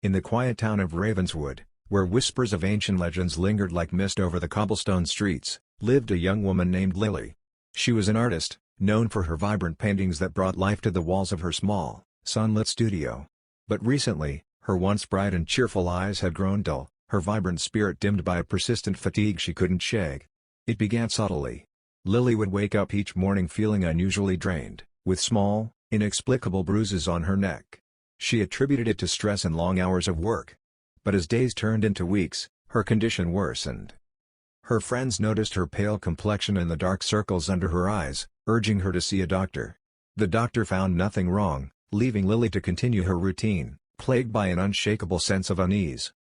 In the quiet town of Ravenswood, where whispers of ancient legends lingered like mist over the cobblestone streets, lived a young woman named Lily. She was an artist, known for her vibrant paintings that brought life to the walls of her small, sunlit studio. But recently, her once bright and cheerful eyes had grown dull, her vibrant spirit dimmed by a persistent fatigue she couldn't shake. It began subtly. Lily would wake up each morning feeling unusually drained, with small, inexplicable bruises on her neck. She attributed it to stress and long hours of work. But as days turned into weeks, her condition worsened. Her friends noticed her pale complexion and the dark circles under her eyes, urging her to see a doctor. The doctor found nothing wrong, leaving Lily to continue her routine, plagued by an unshakable sense of unease.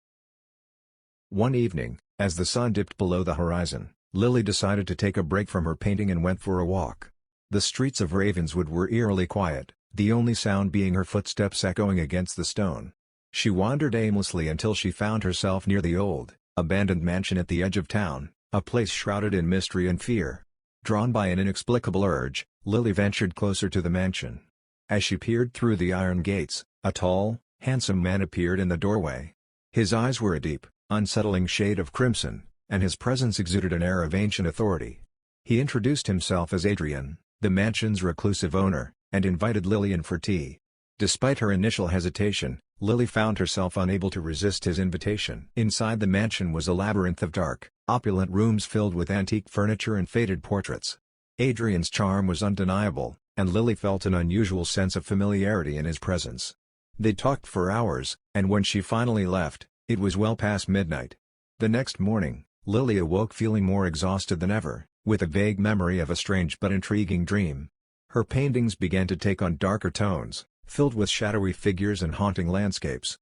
One evening, as the sun dipped below the horizon, Lily decided to take a break from her painting and went for a walk. The streets of Ravenswood were eerily quiet, the only sound being her footsteps echoing against the stone. She wandered aimlessly until she found herself near the old, abandoned mansion at the edge of town, a place shrouded in mystery and fear. Drawn by an inexplicable urge, Lily ventured closer to the mansion. As she peered through the iron gates, a tall, handsome man appeared in the doorway. His eyes were a deep, unsettling shade of crimson, and his presence exuded an air of ancient authority. He introduced himself as Adrian, the mansion's reclusive owner, and invited Lily in for tea. Despite her initial hesitation, Lily found herself unable to resist his invitation. Inside the mansion was a labyrinth of dark, opulent rooms filled with antique furniture and faded portraits. Adrian's charm was undeniable, and Lily felt an unusual sense of familiarity in his presence. They talked for hours, and when she finally left, it was well past midnight. The next morning, Lily awoke feeling more exhausted than ever, with a vague memory of a strange but intriguing dream. Her paintings began to take on darker tones, filled with shadowy figures and haunting landscapes.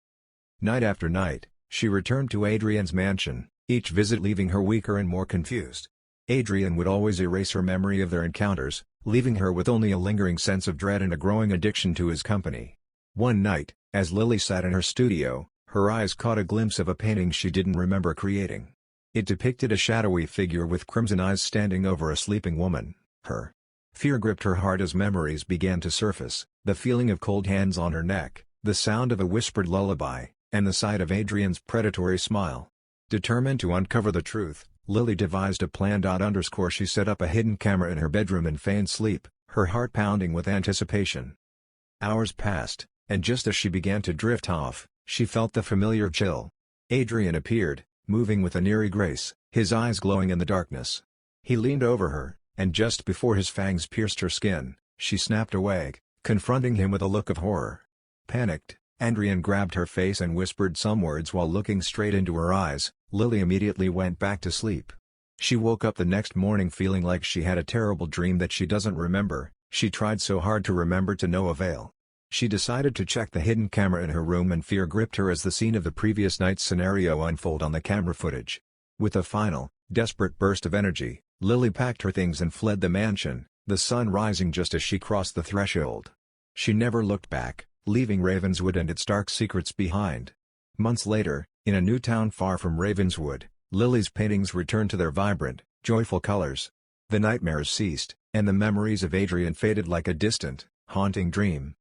Night after night, she returned to Adrian's mansion, each visit leaving her weaker and more confused. Adrian would always erase her memory of their encounters, leaving her with only a lingering sense of dread and a growing addiction to his company. One night, as Lily sat in her studio, her eyes caught a glimpse of a painting she didn't remember creating. It depicted a shadowy figure with crimson eyes standing over a sleeping woman. Her fear gripped her heart as memories began to surface, the feeling of cold hands on her neck, the sound of a whispered lullaby, and the sight of Adrian's predatory smile. Determined to uncover the truth, Lily devised a plan. She set up a hidden camera in her bedroom and feigned sleep, her heart pounding with anticipation. Hours passed, and just as she began to drift off, she felt the familiar chill. Adrian appeared, moving with an eerie grace, his eyes glowing in the darkness. He leaned over her, and just before his fangs pierced her skin, she snapped awake, confronting him with a look of horror. Panicked, Adrian grabbed her face and whispered some words while looking straight into her eyes. Lily immediately went back to sleep. She woke up the next morning feeling like she had a terrible dream that she doesn't remember. She tried so hard to remember to no avail. She decided to check the hidden camera in her room, and fear gripped her as the scene of the previous night's scenario unfolded on the camera footage. With a final, desperate burst of energy, Lily packed her things and fled the mansion, the sun rising just as she crossed the threshold. She never looked back, leaving Ravenswood and its dark secrets behind. Months later, in a new town far from Ravenswood, Lily's paintings returned to their vibrant, joyful colors. The nightmares ceased, and the memories of Adrian faded like a distant, haunting dream.